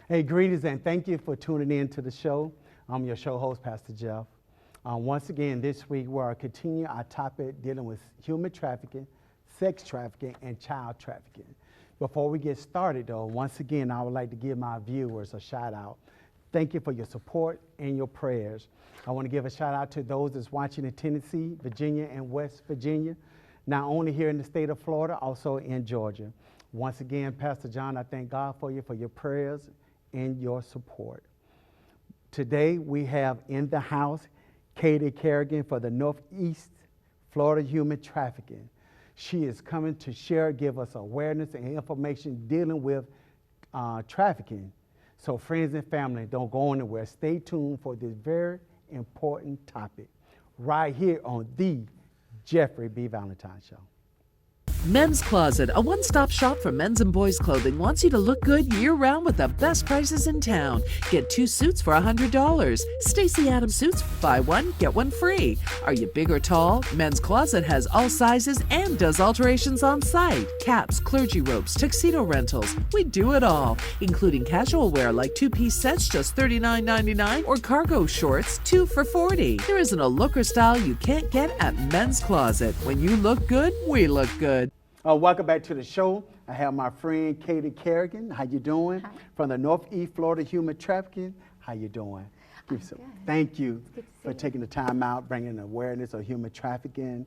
Hey, greetings and thank you for tuning in to the show. I'm your show host, Pastor Jeff. Once again, this week we're continuing our topic dealing with human trafficking, sex trafficking, and child trafficking. Before we get started though, once again, I would like to give my viewers a shout out. Thank you for your support and your prayers. I want to give a shout out to those that's watching in Tennessee, Virginia, and West Virginia, not only here in the state of Florida, also in Georgia. Once again, Pastor John, I thank God for your prayers and your support. Today we have in the house Katy Carignan for the Northeast Florida Human Trafficking. She is coming to share, give us awareness and information dealing with trafficking. So friends and family, don't go anywhere. Stay tuned for this very important topic right here on the Jeffrey B. Valentine Show. Men's Closet, a one-stop shop for men's and boys' clothing, wants you to look good year-round with the best prices in town. Get 2 suits for $100. Stacey Adams suits, buy one, get one free. Are you big or tall? Men's Closet has all sizes and does alterations on site. Caps, clergy robes, tuxedo rentals. We do it all, including casual wear like 2-piece sets, just $39.99, or cargo shorts, 2 for $40. There isn't a look or style you can't get at Men's Closet. When you look good, we look good. Welcome back to the show. I have my friend Katy Carignan. How you doing? Hi. From the Northeast Florida Human Trafficking. How you doing? Thank you for taking the time out, bringing awareness of human trafficking.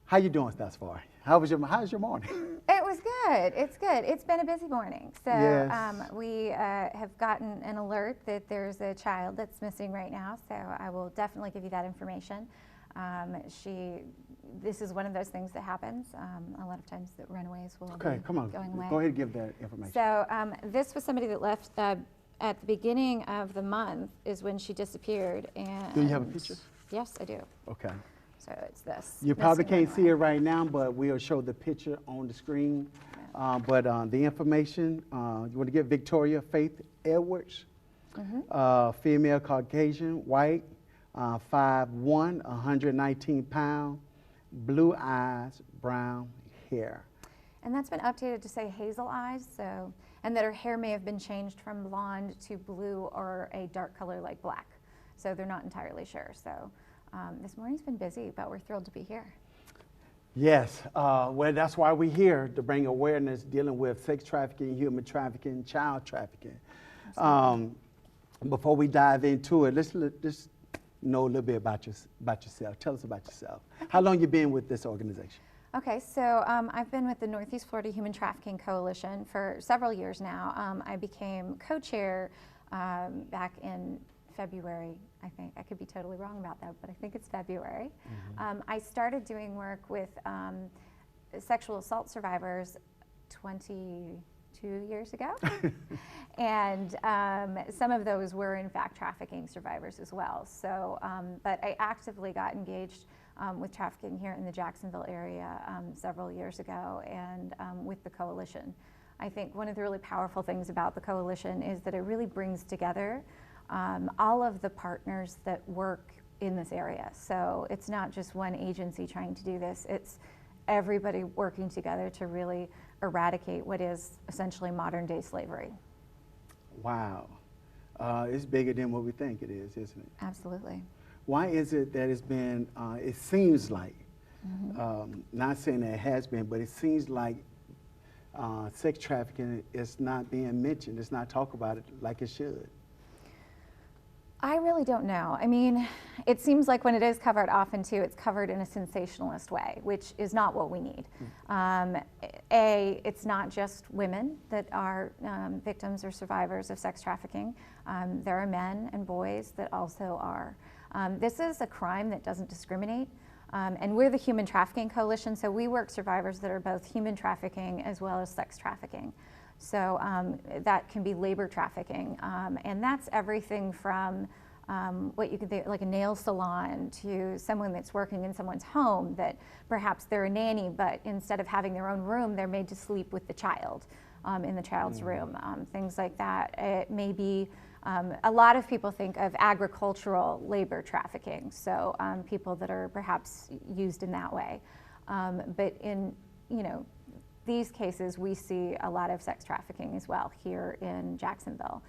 How you doing thus far? How's your morning? It was good. It's good. It's been a busy morning. So Yes. we have gotten an alert that there's a child that's missing right now. So I will definitely give you that information. This is one of those things that happens. A lot of times that runaways will be Come on. going away. Go ahead and give that information. So this was somebody that left at the beginning of the month is when she disappeared. And Do you have a picture? Yes, I do. Okay. So it's this. You probably missing can't see it right now, but we'll show the picture on the screen. But the information, you want to give Victoria Faith Edwards, female Caucasian, white, 5'1", 119 pounds, blue eyes, brown hair. And that's been updated to say hazel eyes, so, and that her hair may have been changed from blonde to blue or a dark color like black. So they're not entirely sure. So this morning's been busy, but we're thrilled to be here. Yes, well, that's why we're here, to bring awareness dealing with sex trafficking, human trafficking, child trafficking. Before we dive into it, let's know a little bit about yourself. Tell us about yourself. How long you been with this organization? Okay, so I've been with the Northeast Florida Human Trafficking Coalition for several years now. I became co-chair back in February, I think. I could be totally wrong about that, but I think it's February. I started doing work with sexual assault survivors 22 years ago. And some of those were in fact trafficking survivors as well. So, but I actively got engaged with trafficking here in the Jacksonville area several years ago, and with the coalition. I think one of the really powerful things about the coalition is that it really brings together all of the partners that work in this area. So it's not just one agency trying to do this, it's everybody working together to really eradicate what is essentially modern day slavery. Wow. It's bigger than what we think it is, isn't it? Absolutely. Why is it that it's been, it seems like, not saying that it has been, but it seems like sex trafficking is not being mentioned, it's not talked about it like it should? I really don't know. I mean, it seems like when it is covered often too, it's covered in a sensationalist way, which is not what we need. It's not just women that are victims or survivors of sex trafficking. There are men and boys that also are. This is a crime that doesn't discriminate. And we're the Human Trafficking Coalition, so we work survivors that are both human trafficking as well as sex trafficking. So that can be labor trafficking, and that's everything from what you could think like a nail salon to someone that's working in someone's home that perhaps they're a nanny, but instead of having their own room, they're made to sleep with the child in the child's room, things like that. It may be, a lot of people think of agricultural labor trafficking, so people that are perhaps used in that way. But in, these cases, we see a lot of sex trafficking as well here in Jacksonville.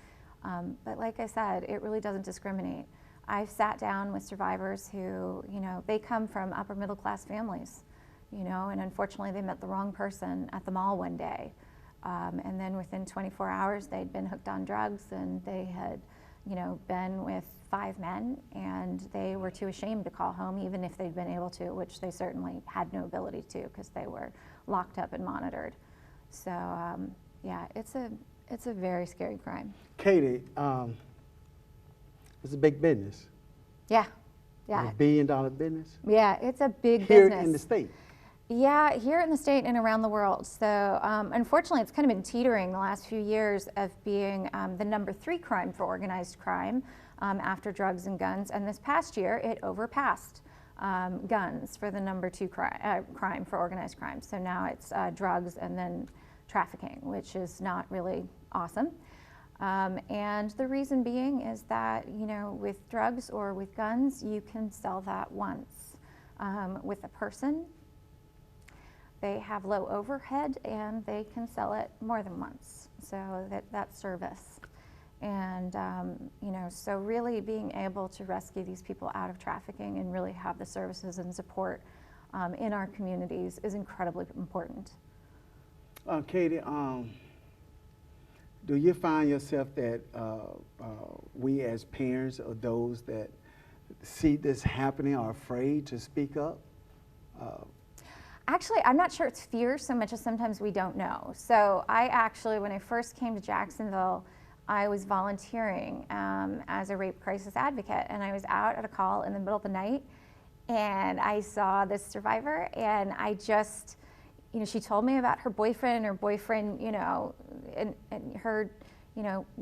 But like I said, it really doesn't discriminate. I've sat down with survivors who, they come from upper middle class families, and unfortunately they met the wrong person at the mall one day. And then within 24 hours, they'd been hooked on drugs, and they had, been with 5 men, and they were too ashamed to call home, even if they'd been able to, which they certainly had no ability to, because they were locked up and monitored. So, yeah, it's a very scary crime. Katy, it's a big business. Yeah, yeah. $1 billion business. Yeah, it's a big Here business. in the state. Yeah, here in the state and around the world. So unfortunately, it's kind of been teetering the last few years of being the #3 crime for organized crime after drugs and guns. And this past year, it overpassed guns for the #2 crime for organized crime. So now it's drugs and then trafficking, which is not really awesome. And the reason being is that, with drugs or with guns, you can sell that once. With a person, they have low overhead and they can sell it more than once. So that's service. And, so really being able to rescue these people out of trafficking and really have the services and support in our communities is incredibly important. Katy, do you find yourself that we as parents or those that see this happening are afraid to speak up? Actually, I'm not sure it's fear so much as sometimes we don't know. So I actually, when I first came to Jacksonville, I was volunteering as a rape crisis advocate, and I was out at a call in the middle of the night, and I saw this survivor, and I just, she told me about her boyfriend, and her,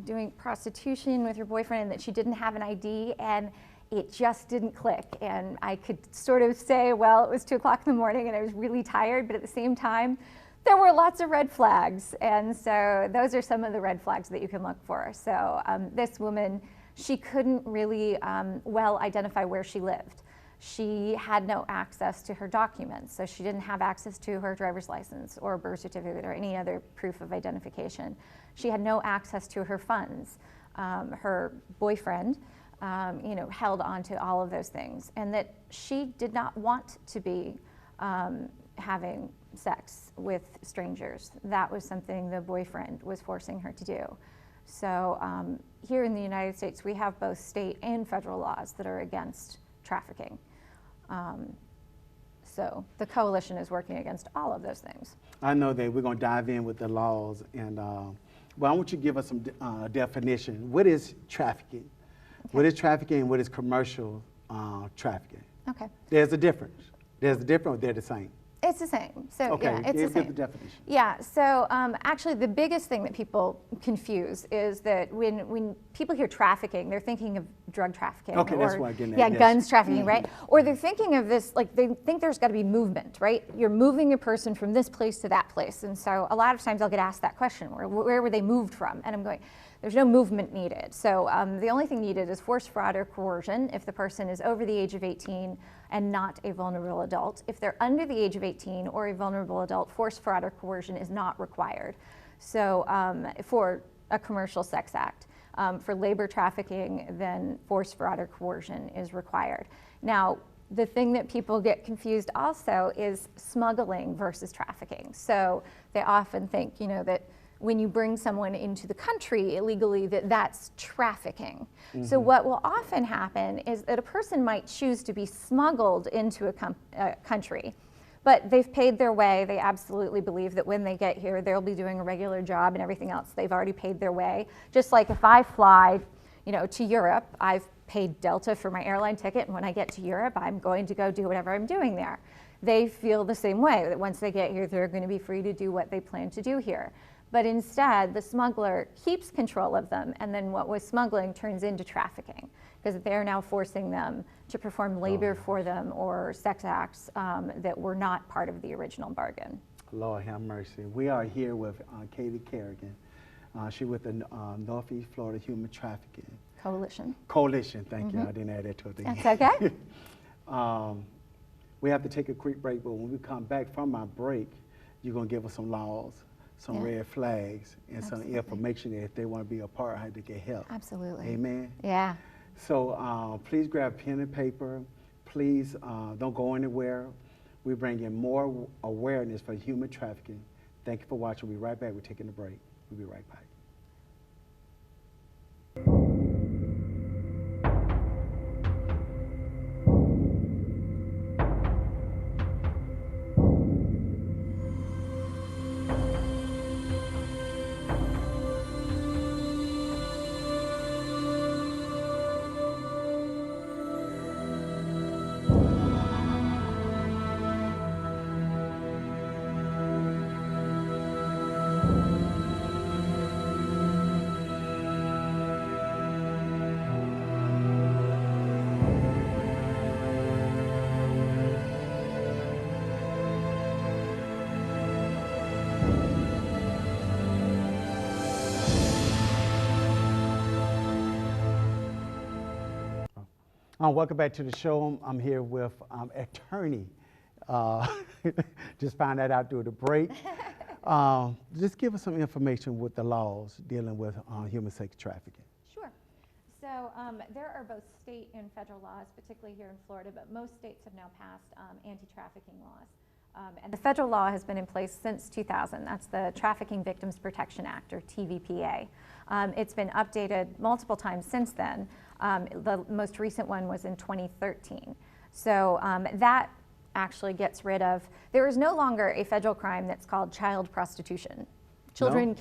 doing prostitution with her boyfriend, and that she didn't have an ID, and it just didn't click. And I could sort of say, well, it was 2 o'clock in the morning and I was really tired, but at the same time, there were lots of red flags. And so those are some of the red flags that you can look for. So this woman, she couldn't really well identify where she lived. She had no access to her documents. So she didn't have access to her driver's license or birth certificate or any other proof of identification. She had no access to her funds. Her boyfriend, held on to all of those things, and that she did not want to be having sex with strangers. That was something the boyfriend was forcing her to do. So here in the United States, we have both state and federal laws that are against trafficking. So the coalition is working against all of those things. I know that we're going to dive in with the laws, and well, I want you to give us some definition. What is trafficking? Okay. What is trafficking and what is commercial trafficking? Okay. There's a difference. There's a difference, or they're the same? It's the same. So okay. Yeah, it's the same. Give the definition. Yeah. So actually, the biggest thing that people confuse is that when people hear trafficking, they're thinking of drug trafficking. Okay, or, that's why I'm getting at. Yeah, yes. guns trafficking, right? Or they're thinking of this, like they think there's got to be movement, right? You're moving a person from this place to that place, and so a lot of times I'll get asked that question: where were they moved from? And I'm going, there's no movement needed. So the only thing needed is force, fraud, or coercion if the person is over the age of 18 and not a vulnerable adult. If they're under the age of 18 or a vulnerable adult, force, fraud, or coercion is not required. So for a commercial sex act. For labor trafficking, then force, fraud, or coercion is required. Now, the thing that people get confused also is smuggling versus trafficking. So they often think, that when you bring someone into the country illegally, that's trafficking. Mm-hmm. So what will often happen is that a person might choose to be smuggled into a country, but they've paid their way. They absolutely believe that when they get here, they'll be doing a regular job and everything else. They've already paid their way. Just like if I fly, to Europe, I've paid Delta for my airline ticket, and when I get to Europe, I'm going to go do whatever I'm doing there. They feel the same way, that once they get here, they're going to be free to do what they plan to do here. But instead, the smuggler keeps control of them, and then what was smuggling turns into trafficking, because they're now forcing them to perform labor for them or sex acts that were not part of the original bargain. Lord have mercy. We are here with Katy Carignan. She's with the Northeast Florida Human Trafficking Coalition. Coalition, thank you. I didn't add that to it. That's okay. We have to take a quick break, but when we come back from our break, you're going to give us some laws some Yeah. red flags and Absolutely. some information that if they want to be a part, how they get help. Absolutely. Amen. Yeah. So please grab pen and paper. Please don't go anywhere. We're bringing more awareness for human trafficking. Thank you for watching. We'll be right back. We're taking a break. We'll be right back. Welcome back to the show. I'm here with attorney. Just found that out through the break. Just give us some information with the laws dealing with human sex trafficking. Sure. So there are both state and federal laws, particularly here in Florida, but most states have now passed anti-trafficking laws. And the federal law has been in place since 2000. That's the Trafficking Victims Protection Act, or TVPA. It's been updated multiple times since then. The most recent one was in 2013. So that actually gets rid of, there is no longer a federal crime that's called child prostitution. Children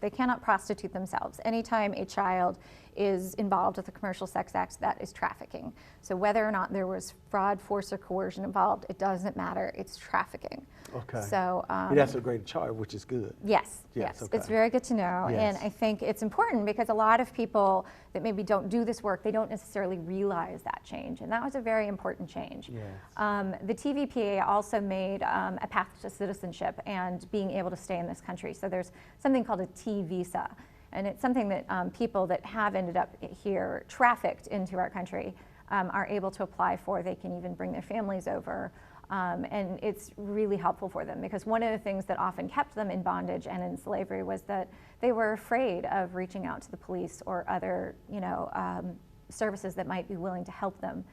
they cannot prostitute themselves. Anytime a child is involved with a commercial sex act, that is trafficking. So whether or not there was fraud, force, or coercion involved, it doesn't matter, it's trafficking. Okay. So that's a great charge, which is good. Yes, Yes, yes, okay. it's very good to know. Yes. And I think it's important because a lot of people that maybe don't do this work, they don't necessarily realize that change. And that was a very important change. Yes. The TVPA also made a path to citizenship and being able to stay in this country. So there's something called a T visa. And it's something that people that have ended up here trafficked into our country are able to apply for. They can even bring their families over. And it's really helpful for them because one of the things that often kept them in bondage and in slavery was that they were afraid of reaching out to the police or other, services that might be willing to help them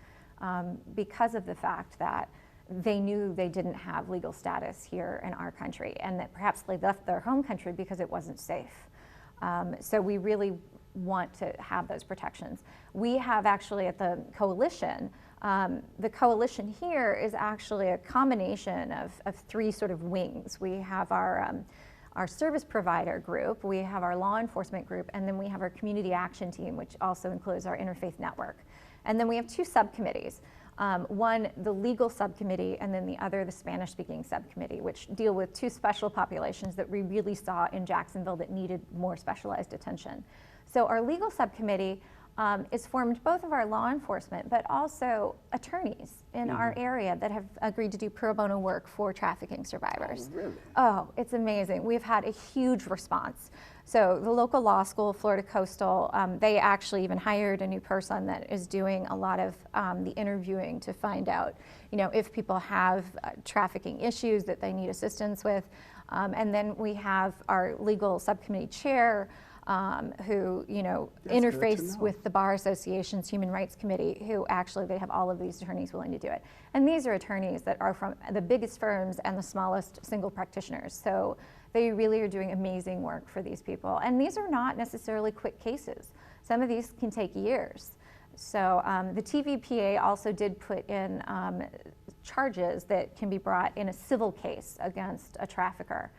because of the fact that they knew they didn't have legal status here in our country and that perhaps they left their home country because it wasn't safe. So we really want to have those protections. We have actually at the coalition here is actually a combination of three sort of wings. We have our service provider group, we have our law enforcement group, and then we have our community action team, which also includes our interfaith network. And then we have two subcommittees. One, the legal subcommittee, and then the other, the Spanish-speaking subcommittee, which deal with two special populations that we really saw in Jacksonville that needed more specialized attention. So our legal subcommittee is formed both of our law enforcement, but also attorneys in our area that have agreed to do pro bono work for trafficking survivors. Oh, really? Oh, it's amazing. We've had a huge response. So the local law school, Florida Coastal, they actually even hired a new person that is doing a lot of the interviewing to find out, if people have trafficking issues that they need assistance with. And then we have our legal subcommittee chair, who interface with the Bar Association's Human Rights Committee, who actually they have all of these attorneys willing to do it. And these are attorneys that are from the biggest firms and the smallest single practitioners. So they really are doing amazing work for these people. And these are not necessarily quick cases. Some of these can take years. So the TVPA also did put in charges that can be brought in a civil case against a trafficker.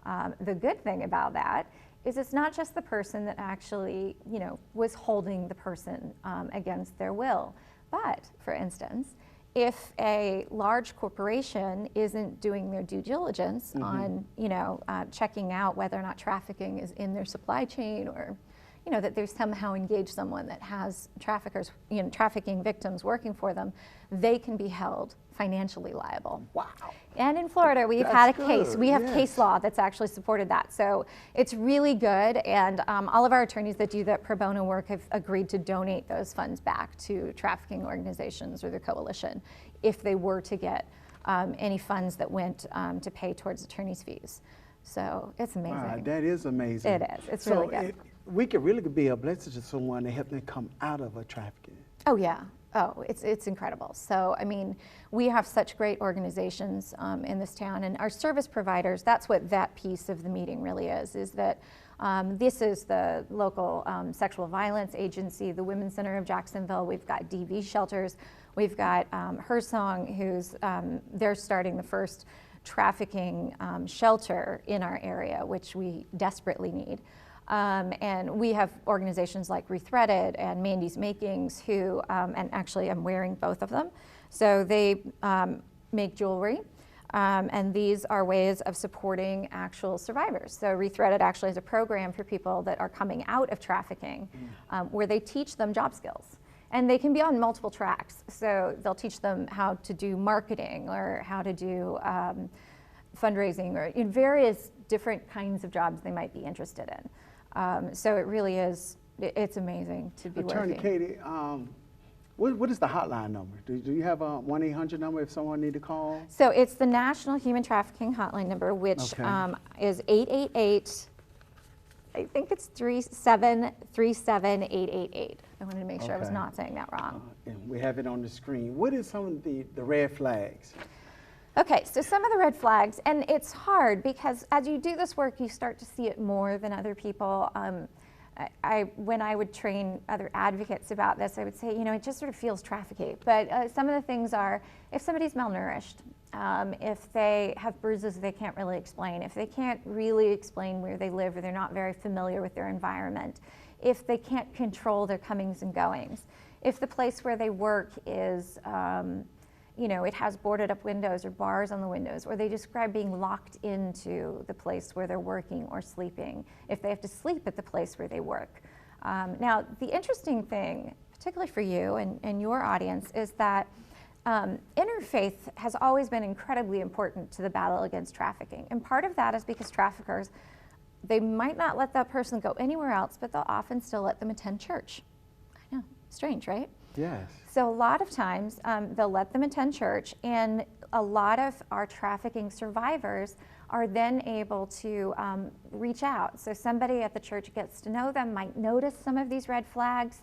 The good thing about that is it's not just the person that actually, was holding the person against their will. But, for instance, if a large corporation isn't doing their due diligence on, checking out whether or not trafficking is in their supply chain or, that they've somehow engaged someone that has traffickers, trafficking victims working for them, they can be held financially liable. Wow. And in Florida, we've had a case. We have case law that's actually supported that. So it's really good. And all of our attorneys that do that pro bono work have agreed to donate those funds back to trafficking organizations or the coalition if they were to get any funds that went to pay towards attorney's fees. So it's amazing. Wow, that is amazing. It is. It's really good. We could really be a blessing to someone to help them come out of a trafficking. Oh yeah. Oh, it's incredible. So, I mean, we have such great organizations in this town, and our service providers, that's what that piece of the meeting really is that this is the local sexual violence agency, the Women's Center of Jacksonville. We've got DV shelters. We've got Hersong, who's, they're starting the first trafficking shelter in our area, which we desperately need. And we have organizations like Rethreaded and Mandy's Makings who, and actually I'm wearing both of them. So they make jewelry, and these are ways of supporting actual survivors. So Rethreaded actually is a program for people that are coming out of trafficking where they teach them job skills. And they can be on multiple tracks. So they'll teach them how to do marketing or how to do fundraising or in various different kinds of jobs they might be interested in. So it really is, it's amazing to be Attorney working. Katy, what is the hotline number? Do you have a 1-800 number if someone need to call? So it's the National Human Trafficking Hotline number, which Okay. is 888, I think it's 3737888. I wanted to make sure I was Okay. not saying that wrong. And we have it on the screen. What is some of the red flags? Okay, so some of the red flags, and it's hard because as you do this work, you start to see it more than other people. When I would train other advocates about this, I would say, you know, it just sort of feels trafficking. But some of the things are, if somebody's malnourished, if they have bruises they can't really explain, if they can't really explain where they live or they're not very familiar with their environment, if they can't control their comings and goings, if the place where they work is, you know, it has boarded up windows or bars on the windows, or they describe being locked into the place where they're working or sleeping, if they have to sleep at the place where they work. Now, the interesting thing, particularly for you and your audience, is that interfaith has always been incredibly important to the battle against trafficking. And part of that is because traffickers, they might not let that person go anywhere else, but they'll often still let them attend church. I know, strange, right? Yes. So a lot of times they'll let them attend church, and a lot of our trafficking survivors are then able to reach out. So somebody at the church gets to know them, might notice some of these red flags.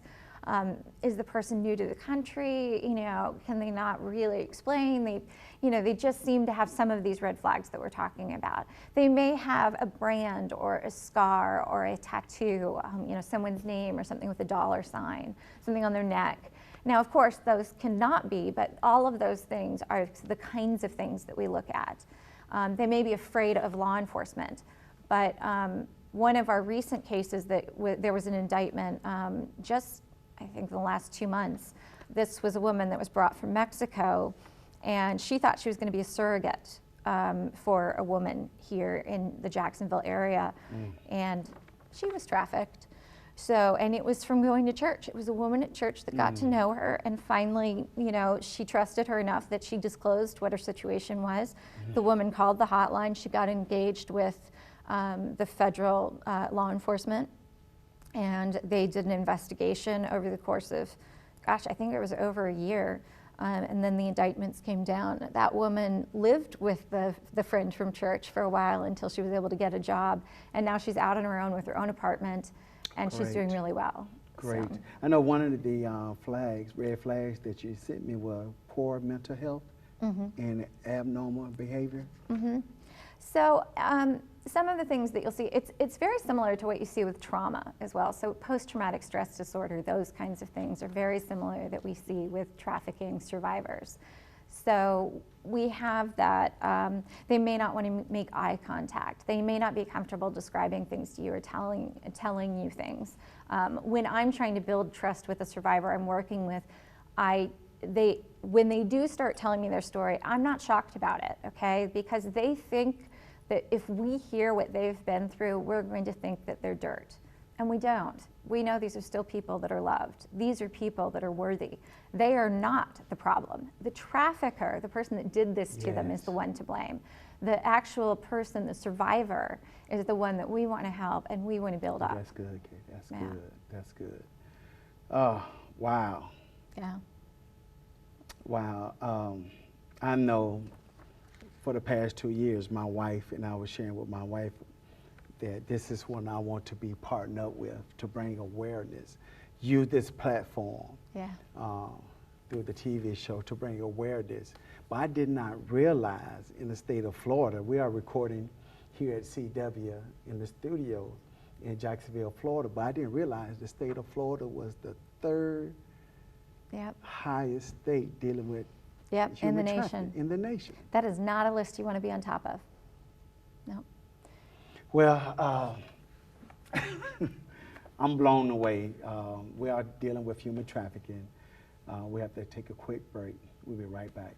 Is the person new to the country? You know, can they not really explain? They just seem to have some of these red flags that we're talking about. They may have a brand or a scar or a tattoo, you know, someone's name or something with a dollar sign, something on their neck. Now, of course, those cannot be, but all of those things are the kinds of things that we look at. They may be afraid of law enforcement, but one of our recent cases that there was an indictment just, I think, in the last 2 months. This was a woman that was brought from Mexico, and she thought she was going to be a surrogate for a woman here in the Jacksonville area, and she was trafficked. So, and it was from going to church. It was a woman at church that got to know her, and finally, you know, she trusted her enough that she disclosed what her situation was. The woman called the hotline. She got engaged with the federal law enforcement, and they did an investigation over the course of, gosh, I think it was over a year, and then the indictments came down. That woman lived with the friend from church for a while until she was able to get a job, and now she's out on her own with her own apartment, and she's doing really well. Great. So. I know one of the red flags that you sent me were poor mental health and abnormal behavior. So some of the things that you'll see, it's very similar to what you see with trauma as well. So post-traumatic stress disorder, those kinds of things are very similar that we see with trafficking survivors. So we have that, they may not want to make eye contact. They may not be comfortable describing things to you or telling you things. When I'm trying to build trust with a survivor I'm working with, when they do start telling me their story, I'm not shocked about it, okay? Because they think that if we hear what they've been through, we're going to think that they're dirt. And we don't. We know these are still people that are loved. These are people that are worthy. They are not the problem. The trafficker, the person that did this to them, is the one to blame. The actual person, the survivor, is the one that we want to help and we want to build up. That's good, Kate. That's good. That's good. Oh, wow. Yeah. Wow. I know for the past 2 years, my wife and I was sharing with my wife that this is one I want to be partnered up with to bring awareness, use this platform through the TV show to bring awareness. But I did not realize in the state of Florida, we are recording here at CW in the studio in Jacksonville, Florida, but I didn't realize the state of Florida was the third highest state dealing with human trafficking in the nation. That is not a list you want to be on top of. No. Well, I'm blown away. We are dealing with human trafficking. We have to take a quick break. We'll be right back.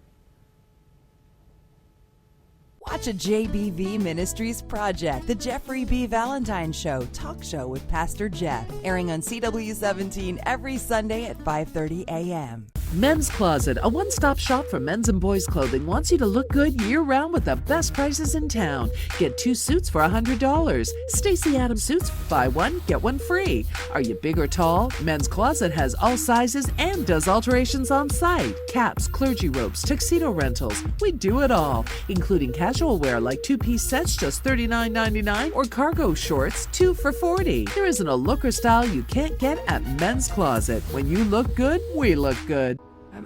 Watch a JBV Ministries project, the Jeffrey B. Valentine Show, talk show with Pastor Jeff, airing on CW17 every Sunday at 5:30 a.m. Men's Closet, a one-stop shop for men's and boys' clothing, wants you to look good year-round with the best prices in town. Get 2 suits for $100. Stacey Adams suits, buy one, get one free. Are you big or tall? Men's Closet has all sizes and does alterations on site. Caps, clergy robes, tuxedo rentals. We do it all, including casual wear like 2-piece sets, just $39.99, or cargo shorts, 2 for $40. There isn't a look or style you can't get at Men's Closet. When you look good, we look good.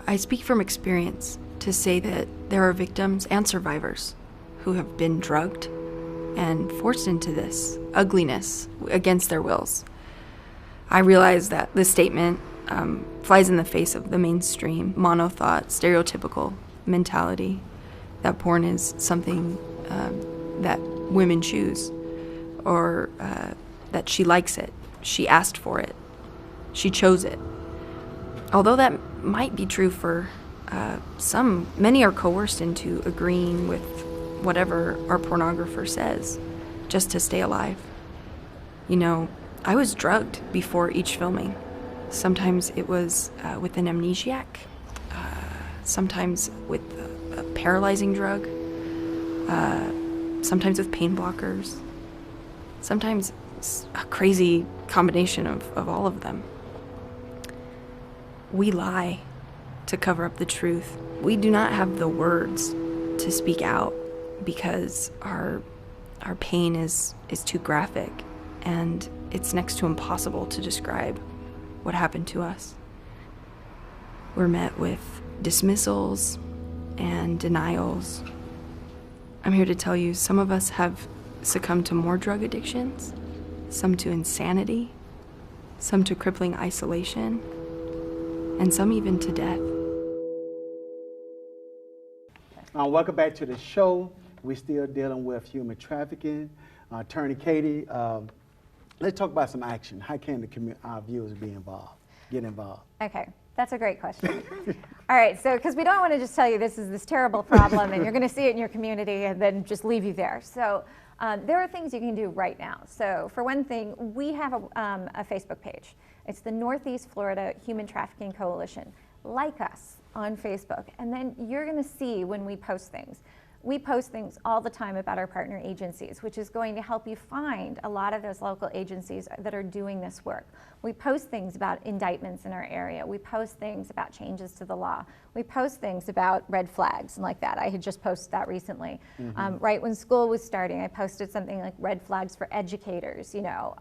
I speak from experience to say that there are victims and survivors who have been drugged and forced into this ugliness against their wills. I realize that this statement flies in the face of the mainstream, mono-thought, stereotypical mentality that porn is something that women choose, or that she likes it, she asked for it, she chose it. Although that might be true for some, many are coerced into agreeing with whatever our pornographer says just to stay alive. You know, I was drugged before each filming. Sometimes it was with an amnesiac, sometimes with a paralyzing drug, sometimes with pain blockers, sometimes a crazy combination of all of them. We lie to cover up the truth. We do not have the words to speak out because our pain is too graphic, and it's next to impossible to describe what happened to us. We're met with dismissals and denials. I'm here to tell you, some of us have succumbed to more drug addictions, some to insanity, some to crippling isolation, and some even to death. Welcome back to the show. We're still dealing with human trafficking. Attorney Katy, let's talk about some action. How can our viewers get involved? Okay, that's a great question. All right, so because we don't want to just tell you this is this terrible problem and you're going to see it in your community and then just leave you there. So there are things you can do right now. So for one thing, we have a Facebook page. It's the Northeast Florida Human Trafficking Coalition. Like us on Facebook, and then you're going to see when we post things. We post things all the time about our partner agencies, which is going to help you find a lot of those local agencies that are doing this work. We post things about indictments in our area. We post things about changes to the law. We post things about red flags and like that. I had just posted that recently. Right when school was starting, I posted something like red flags for educators, you know.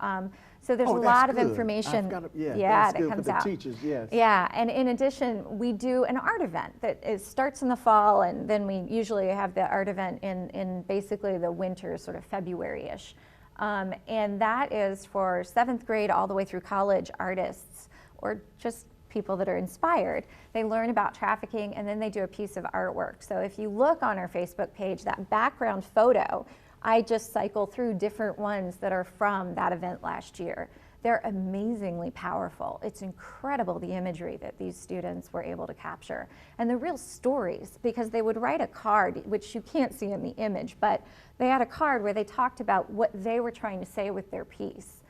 So there's a lot of information that comes out. Teachers, yes. Yeah, and in addition, we do an art event that starts in the fall, and then we usually have the art event in basically the winter, sort of February-ish. And that is for 7th grade all the way through college artists, or just people that are inspired. They learn about trafficking, and then they do a piece of artwork. So if you look on our Facebook page, that background photo, I just cycle through different ones that are from that event last year. They're amazingly powerful. It's incredible the imagery that these students were able to capture. And the real stories, because they would write a card, which you can't see in the image, but they had a card where they talked about what they were trying to say with their piece.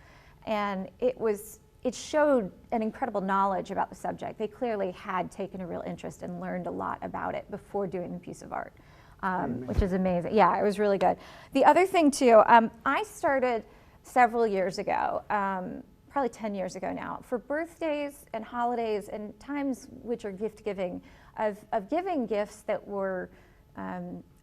And it showed an incredible knowledge about the subject. They clearly had taken a real interest and learned a lot about it before doing the piece of art. Which is amazing. Yeah, it was really good. The other thing too, I started several years ago, probably 10 years ago now, for birthdays and holidays and times which are gift giving, of giving gifts that were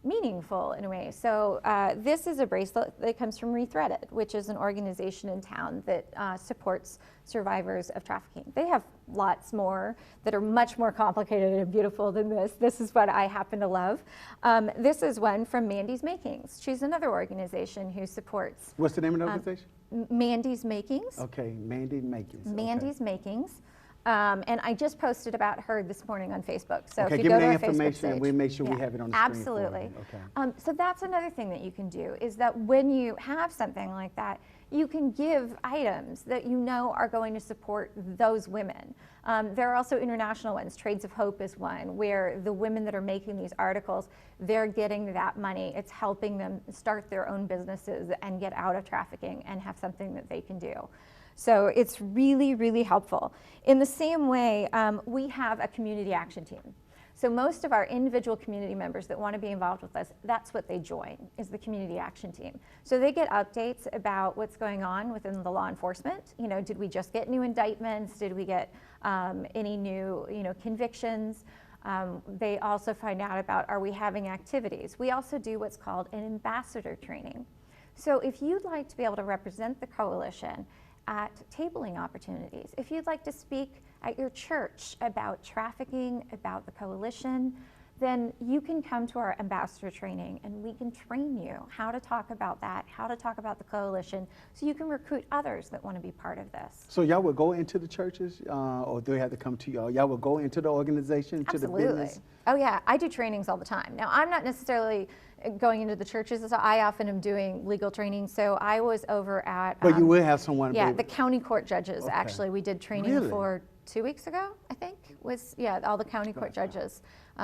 meaningful in a way. So this is a bracelet that comes from Rethreaded, which is an organization in town that supports survivors of trafficking. They have lots more that are much more complicated and beautiful than this. This is what I happen to love. This is one from Mandy's Makings. She's another organization who supports. What's the name of the organization? Mandy's Makings. Okay, Mandy's Makings. Mandy's Makings. And I just posted about her this morning on Facebook. So Okay, if you give go me to the our Facebook information page, and we make sure we have it on the screen for you. absolutely. Okay. So that's another thing that you can do is that when you have something like that, you can give items that you know are going to support those women. There are also international ones. Trades of Hope is one where the women that are making these articles, they're getting that money. It's helping them start their own businesses and get out of trafficking and have something that they can do. So it's really, really helpful. In the same way, we have a community action team. So most of our individual community members that want to be involved with us, that's what they join, is the community action team. So they get updates about what's going on within the law enforcement. You know, did we just get new indictments? Did we get any new, convictions? They also find out about, are we having activities? We also do what's called an ambassador training. So if you'd like to be able to represent the coalition at tabling opportunities, if you'd like to speak at your church about trafficking, about the coalition, then you can come to our ambassador training and we can train you how to talk about that, how to talk about the coalition, so you can recruit others that want to be part of this. So y'all will go into the churches, or do they have to come to y'all? Y'all will go into the organization, to the business? Oh yeah, I do trainings all the time. Now I'm not necessarily going into the churches, so I often am doing legal training. So I was over at But you will have someone. yeah, the county court judges. Okay. Actually, we did training Really? for 2 weeks ago, I think, all the county court judges.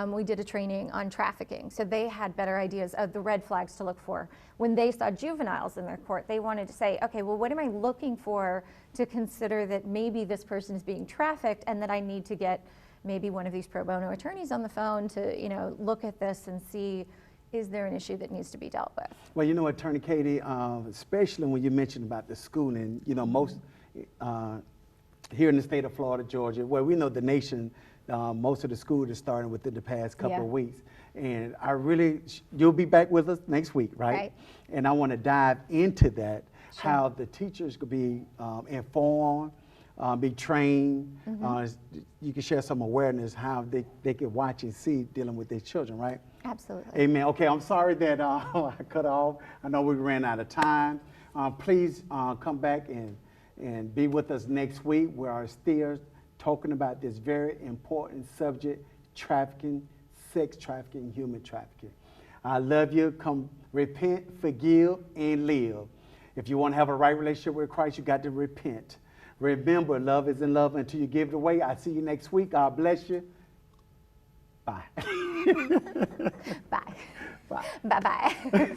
We did a training on trafficking. So they had better ideas of the red flags to look for. When they saw juveniles in their court, they wanted to say, okay, well, what am I looking for to consider that maybe this person is being trafficked and that I need to get maybe one of these pro bono attorneys on the phone to, look at this and see, is there an issue that needs to be dealt with? Well, Attorney Katy, especially when you mentioned about the schooling, most here in the state of Florida, Georgia, where we know the nation, most of the schools are starting within the past couple of weeks. And I really, you'll be back with us next week, right? Right. And I want to dive into that, how the teachers could be informed, be trained. You can share some awareness how they can watch and see dealing with their children, right? Absolutely. Amen. Okay, I'm sorry that I cut off. I know we ran out of time. Please come back and be with us next week. We are still talking about this very important subject, trafficking, sex trafficking, human trafficking. I love you. Come repent, forgive, and live. If you want to have a right relationship with Christ, you got to repent. Remember, love is in love until you give it away. I'll see you next week. God bless you. Bye. Bye. Bye. Bye-bye.